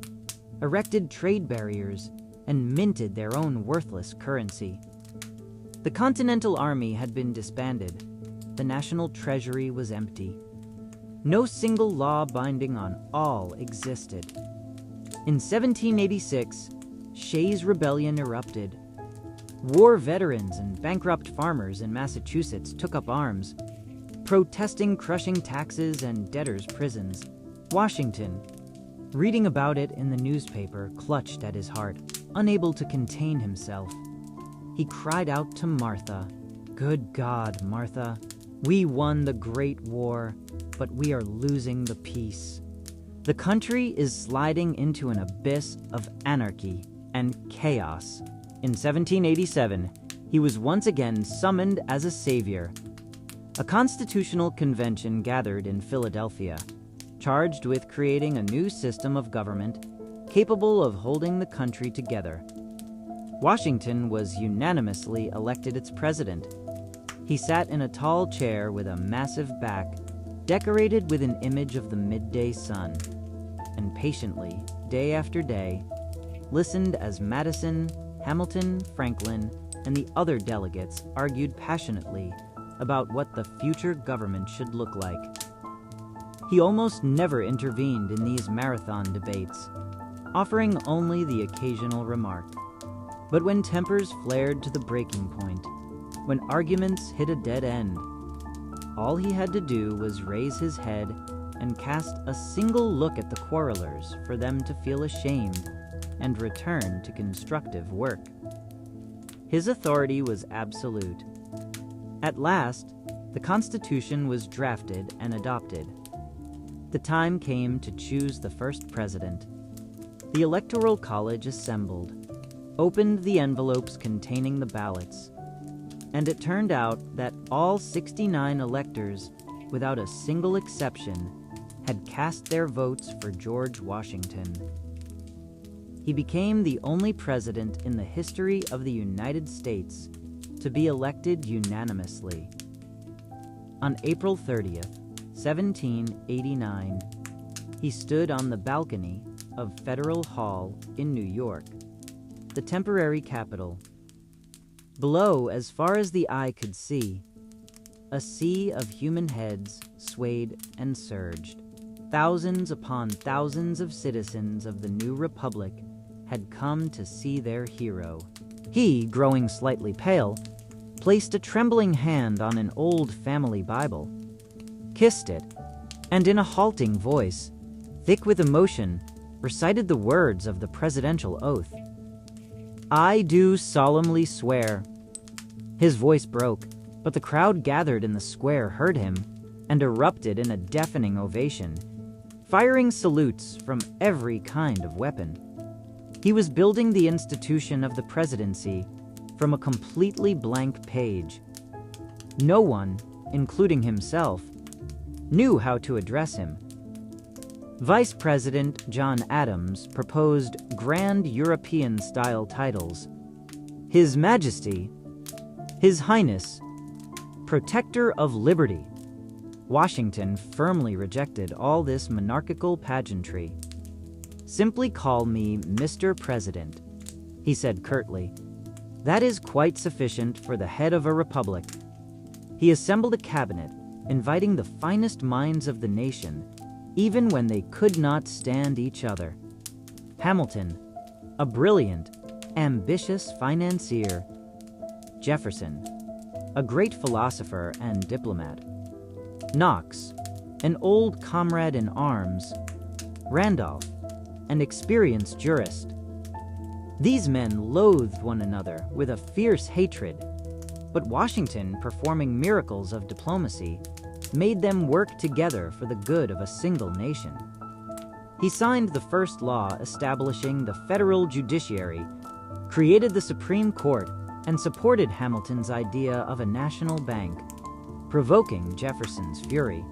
Speaker 1: erected trade barriers, and minted their own worthless currency. The Continental Army had been disbanded. The national treasury was empty. No single law binding on all existed. In 1786, Shays' Rebellion erupted. War veterans and bankrupt farmers in Massachusetts took up arms, protesting crushing taxes and debtors' prisons. Washington, reading about it in the newspaper, clutched at his heart, unable to contain himself. He cried out to Martha, "Good God, Martha, we won the Great War, but we are losing the peace. The country is sliding into an abyss of anarchy and chaos." In 1787, he was once again summoned as a savior. A constitutional convention gathered in Philadelphia, charged with creating a new system of government capable of holding the country together. Washington was unanimously elected its president. He sat in a tall chair with a massive back, decorated with an image of the midday sun, and patiently, day after day, listened as Madison, Hamilton, Franklin, and the other delegates argued passionately about what the future government should look like. He almost never intervened in these marathon debates, offering only the occasional remark. But when tempers flared to the breaking point, when arguments hit a dead end, all he had to do was raise his head and cast a single look at the quarrelers for them to feel ashamed and return to constructive work. His authority was absolute. At last, the Constitution was drafted and adopted. The time came to choose the first president. The Electoral College assembled, opened the envelopes containing the ballots, and it turned out that all 69 electors, without a single exception, had cast their votes for George Washington. He became the only president in the history of the United States to be elected unanimously. On April 30th, 1789, he stood on the balcony of Federal Hall in New York, the temporary capital. Below, as far as the eye could see, a sea of human heads swayed and surged. Thousands upon thousands of citizens of the new republic had come to see their hero. He, growing slightly pale, placed a trembling hand on an old family Bible, kissed it, and in a halting voice, thick with emotion, recited the words of the presidential oath. "I do solemnly swear." His voice broke, but the crowd gathered in the square heard him and erupted in a deafening ovation, firing salutes from every kind of weapon. He was building the institution of the presidency from a completely blank page. No one, including himself, knew how to address him. Vice President John Adams proposed grand European-style titles. His Majesty, His Highness, Protector of Liberty. Washington firmly rejected all this monarchical pageantry. "Simply call me Mr. President," he said curtly. "That is quite sufficient for the head of a republic." He assembled a cabinet, inviting the finest minds of the nation, even when they could not stand each other. Hamilton, a brilliant, ambitious financier. Jefferson, a great philosopher and diplomat. Knox, an old comrade in arms. Randolph, an experienced jurist. These men loathed one another with a fierce hatred, but Washington, performing miracles of diplomacy, made them work together for the good of a single nation. He signed the first law establishing the federal judiciary, created the Supreme Court, and supported Hamilton's idea of a national bank, provoking Jefferson's fury.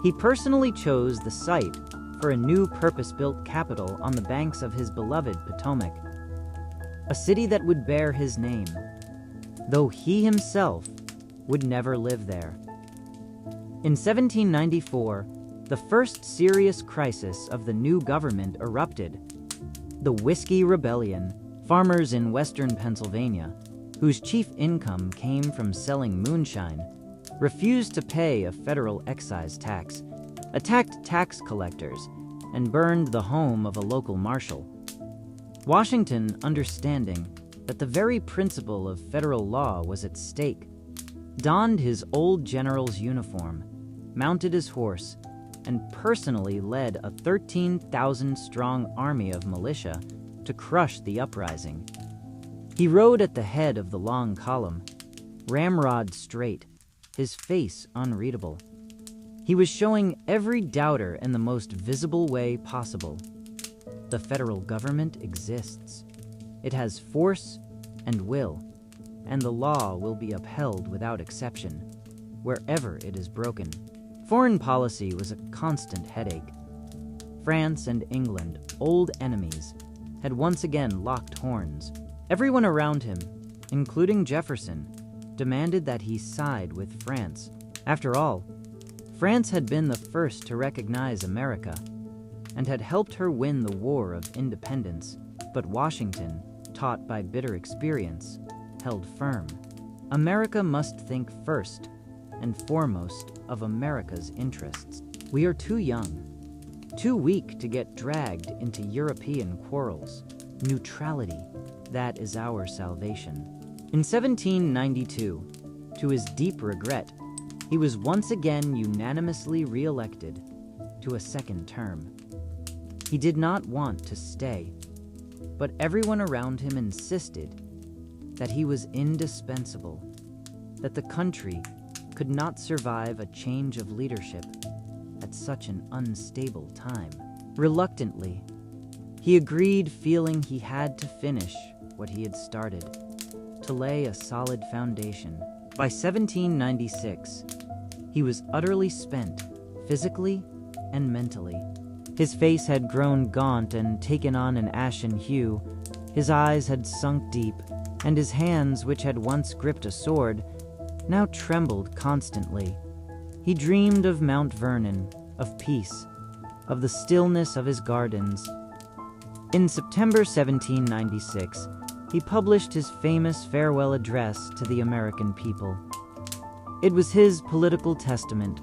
Speaker 1: He personally chose the site for a new purpose-built capital on the banks of his beloved Potomac, a city that would bear his name, though he himself would never live there. In 1794, the first serious crisis of the new government erupted. The Whiskey Rebellion. Farmers in western Pennsylvania, whose chief income came from selling moonshine, refused to pay a federal excise tax, attacked tax collectors, and burned the home of a local marshal. Washington, understanding that the very principle of federal law was at stake, donned his old general's uniform, mounted his horse, and personally led a 13,000-strong army of militia to crush the uprising. He rode at the head of the long column, ramrod straight, his face unreadable. He was showing every doubter in the most visible way possible. The federal government exists. It has force and will, and the law will be upheld without exception, wherever it is broken. Foreign policy was a constant headache. France and England, old enemies, had once again locked horns. Everyone around him, including Jefferson, demanded that he side with France. After all, France had been the first to recognize America and had helped her win the War of Independence, but Washington, taught by bitter experience, held firm. America must think first and foremost of America's interests. We are too young, too weak to get dragged into European quarrels. Neutrality, that is our salvation. In 1792, to his deep regret, he was once again unanimously re-elected to a second term. He did not want to stay, but everyone around him insisted that he was indispensable, that the country could not survive a change of leadership at such an unstable time. Reluctantly, he agreed, feeling he had to finish what he had started, to lay a solid foundation. By 1796, he was utterly spent, physically and mentally. His face had grown gaunt and taken on an ashen hue, his eyes had sunk deep, and his hands, which had once gripped a sword, now trembled constantly. He dreamed of Mount Vernon, of peace, of the stillness of his gardens. In September 1796, he published his famous farewell address to the American people. It was his political testament,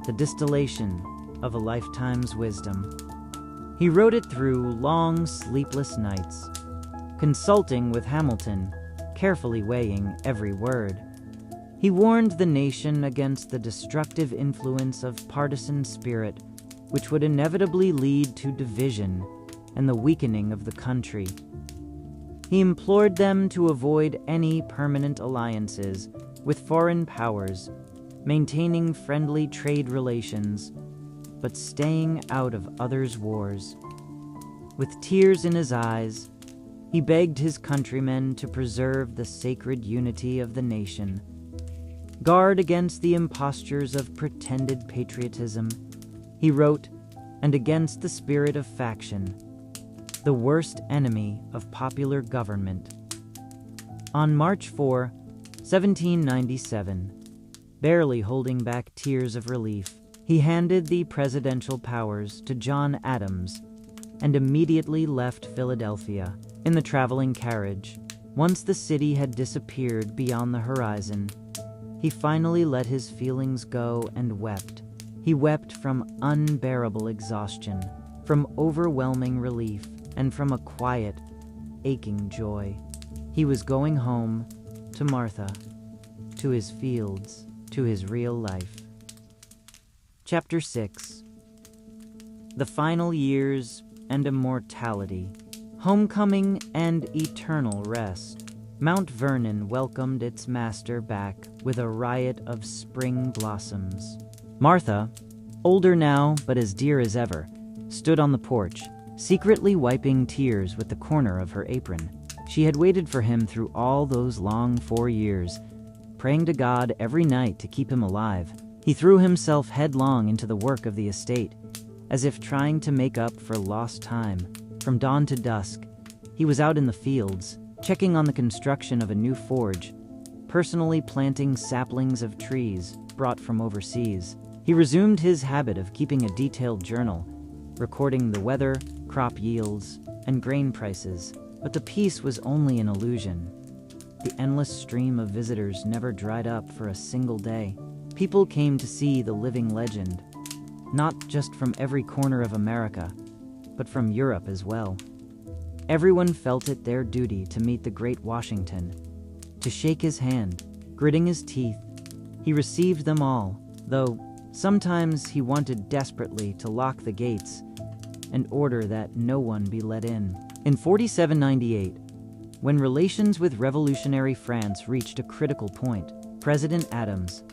Speaker 1: the distillation of a lifetime's wisdom. He wrote it through long, sleepless nights, consulting with Hamilton, carefully weighing every word. He warned the nation against the destructive influence of partisan spirit, which would inevitably lead to division and the weakening of the country. He implored them to avoid any permanent alliances with foreign powers, maintaining friendly trade relations, but staying out of others' wars. With tears in his eyes, he begged his countrymen to preserve the sacred unity of the nation, guard against the impostures of pretended patriotism, he wrote, and against the spirit of faction, the worst enemy of popular government. On March 4, 1797, barely holding back tears of relief, he handed the presidential powers to John Adams and immediately left Philadelphia in the traveling carriage. Once the city had disappeared beyond the horizon, he finally let his feelings go and wept. He wept from unbearable exhaustion, from overwhelming relief, and from a quiet, aching joy. He was going home to Martha, to his fields, to his real life. Chapter 6. The Final Years and Immortality. Homecoming and Eternal Rest. Mount Vernon welcomed its master back with a riot of spring blossoms. Martha, older now but as dear as ever, stood on the porch, secretly wiping tears with the corner of her apron. She had waited for him through all those long 4 years, praying to God every night to keep him alive. He threw himself headlong into the work of the estate, as if trying to make up for lost time. From dawn to dusk, he was out in the fields, checking on the construction of a new forge, personally planting saplings of trees brought from overseas. He resumed his habit of keeping a detailed journal, recording the weather, crop yields, and grain prices. But the peace was only an illusion. The endless stream of visitors never dried up for a single day. People came to see the living legend, not just from every corner of America, but from Europe as well. Everyone felt it their duty to meet the great Washington, to shake his hand, gritting his teeth. He received them all, though sometimes he wanted desperately to lock the gates and order that no one be let in. In 4798, when relations with revolutionary France reached a critical point, President Adams,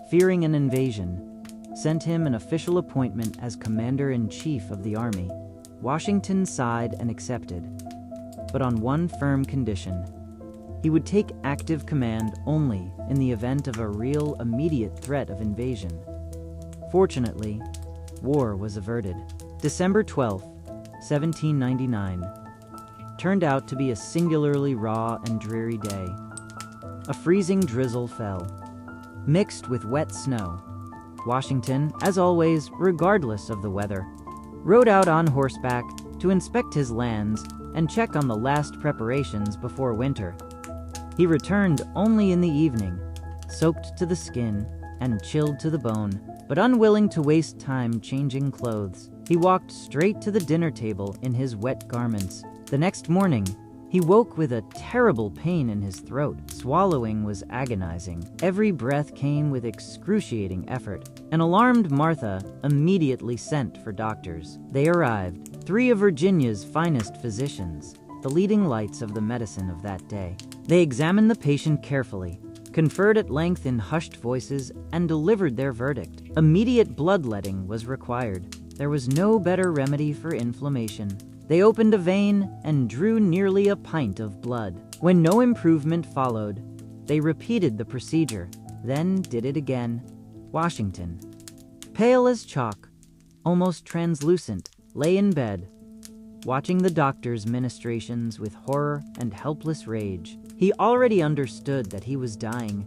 Speaker 1: fearing an invasion, sent him an official appointment as Commander-in-Chief of the Army. Washington sighed and accepted, but on one firm condition: he would take active command only in the event of a real, immediate threat of invasion. Fortunately, war was averted. December 12, 1799, turned out to be a singularly raw and dreary day. A freezing drizzle fell, mixed with wet snow. Washington, as always, regardless of the weather, rode out on horseback to inspect his lands and check on the last preparations before winter. He returned only in the evening, soaked to the skin and chilled to the bone, but unwilling to waste time changing clothes. He walked straight to the dinner table in his wet garments. The next morning, he woke with a terrible pain in his throat. Swallowing was agonizing. Every breath came with excruciating effort. An alarmed Martha immediately sent for doctors. They arrived, 3 of Virginia's finest physicians, the leading lights of the medicine of that day. They examined the patient carefully, conferred at length in hushed voices, and delivered their verdict. Immediate bloodletting was required. There was no better remedy for inflammation. They opened a vein and drew nearly a pint of blood. When no improvement followed, they repeated the procedure, then did it again. Washington, pale as chalk, almost translucent, lay in bed, watching the doctor's ministrations with horror and helpless rage. He already understood that he was dying,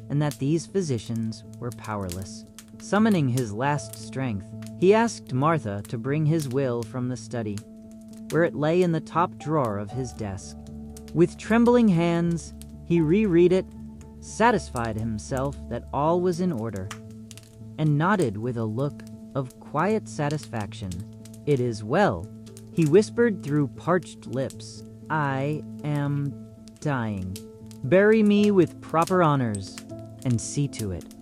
Speaker 1: and that these physicians were powerless. Summoning his last strength, he asked Martha to bring his will from the study, where it lay in the top drawer of his desk. With trembling hands, he reread it, satisfied himself that all was in order, and nodded with a look of quiet satisfaction. "It is well," he whispered through parched lips. "I am dying. Bury me with proper honors, and see to it."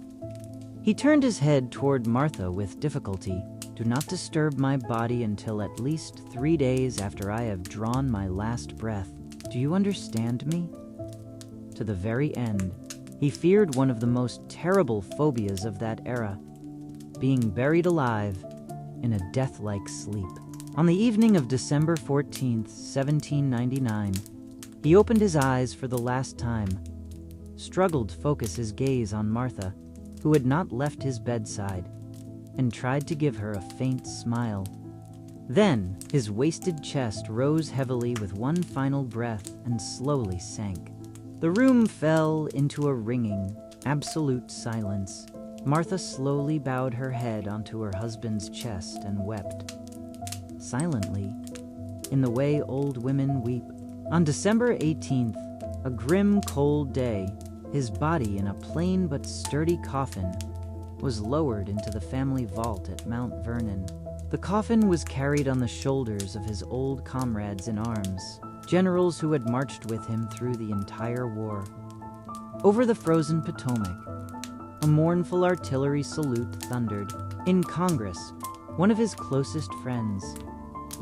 Speaker 1: He turned his head toward Martha with difficulty. "Do not disturb my body until at least 3 days after I have drawn my last breath. Do you understand me?" To the very end, he feared one of the most terrible phobias of that era: being buried alive in a death-like sleep. On the evening of December 14th, 1799, he opened his eyes for the last time, struggled to focus his gaze on Martha, who had not left his bedside, and tried to give her a faint smile. Then his wasted chest rose heavily with one final breath and slowly sank. The room fell into a ringing, absolute silence. Martha slowly bowed her head onto her husband's chest and wept, silently, in the way old women weep. On December 18th, a grim, cold day, his body in a plain but sturdy coffin was lowered into the family vault at Mount Vernon. The coffin was carried on the shoulders of his old comrades in arms, generals who had marched with him through the entire war. Over the frozen Potomac, a mournful artillery salute thundered. In Congress, one of his closest friends,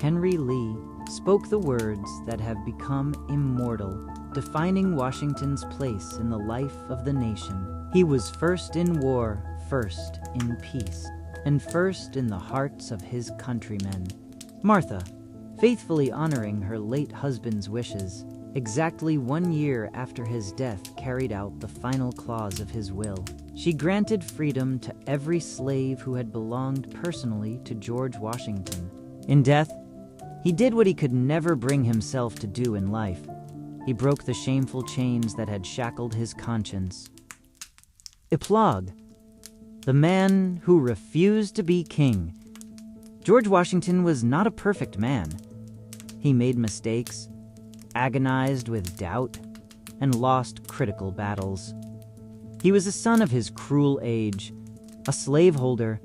Speaker 1: Henry Lee, spoke the words that have become immortal, defining Washington's place in the life of the nation. He was first in war, first in peace, and first in the hearts of his countrymen. Martha, faithfully honoring her late husband's wishes, exactly 1 year after his death carried out the final clause of his will. She granted freedom to every slave who had belonged personally to George Washington. In death, he did what he could never bring himself to do in life. He broke the shameful chains that had shackled his conscience. Epilogue: the man who refused to be king. George Washington was not a perfect man. He made mistakes, agonized with doubt, and lost critical battles. He was a son of his cruel age, a slaveholder,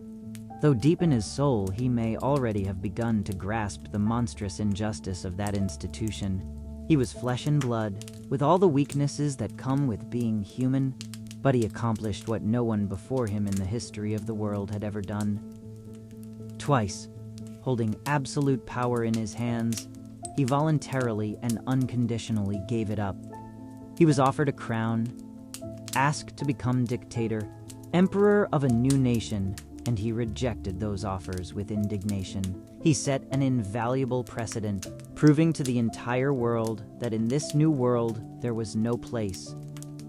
Speaker 1: though deep in his soul he may already have begun to grasp the monstrous injustice of that institution. He was flesh and blood, with all the weaknesses that come with being human, but he accomplished what no one before him in the history of the world had ever done. Twice, holding absolute power in his hands, he voluntarily and unconditionally gave it up. He was offered a crown, asked to become dictator, emperor of a new nation, and he rejected those offers with indignation. He set an invaluable precedent, proving to the entire world that in this new world there was no place,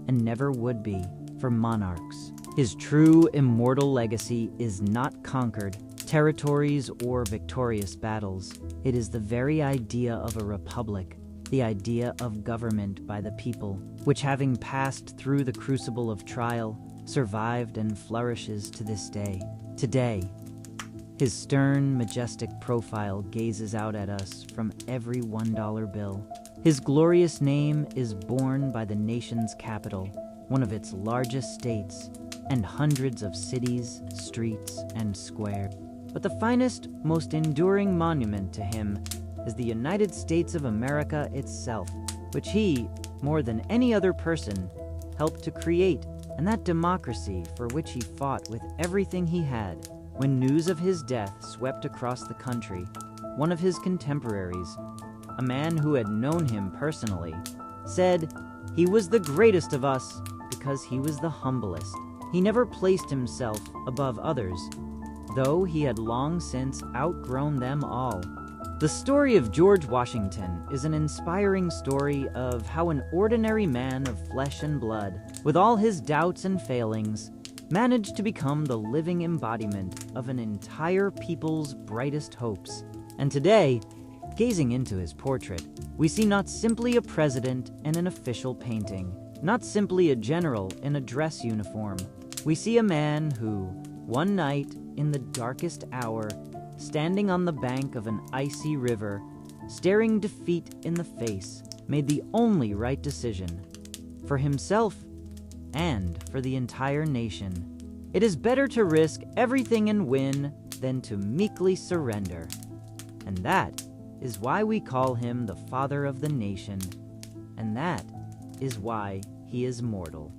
Speaker 1: and never would be, for monarchs. His true immortal legacy is not conquered territories or victorious battles. It is the very idea of a republic, the idea of government by the people, which having passed through the crucible of trial, survived and flourishes to this day. Today, his stern, majestic profile gazes out at us from every $1 bill. His glorious name is borne by the nation's capital, one of its largest states, and hundreds of cities, streets, and squares. But the finest, most enduring monument to him is the United States of America itself, which he, more than any other person, helped to create, and that democracy for which he fought with everything he had. When news of his death swept across the country, one of his contemporaries, a man who had known him personally, said he was the greatest of us because he was the humblest. He never placed himself above others, though he had long since outgrown them all. The story of George Washington is an inspiring story of how an ordinary man of flesh and blood, with all his doubts and failings, managed to become the living embodiment of an entire people's brightest hopes. And today, gazing into his portrait, we see not simply a president in an official painting, not simply a general in a dress uniform. We see a man who, one night in the darkest hour, standing on the bank of an icy river, staring defeat in the face, made the only right decision for himself and for the entire nation. It is better to risk everything and win than to meekly surrender. And that is why we call him the father of the nation. And that is why he is mortal.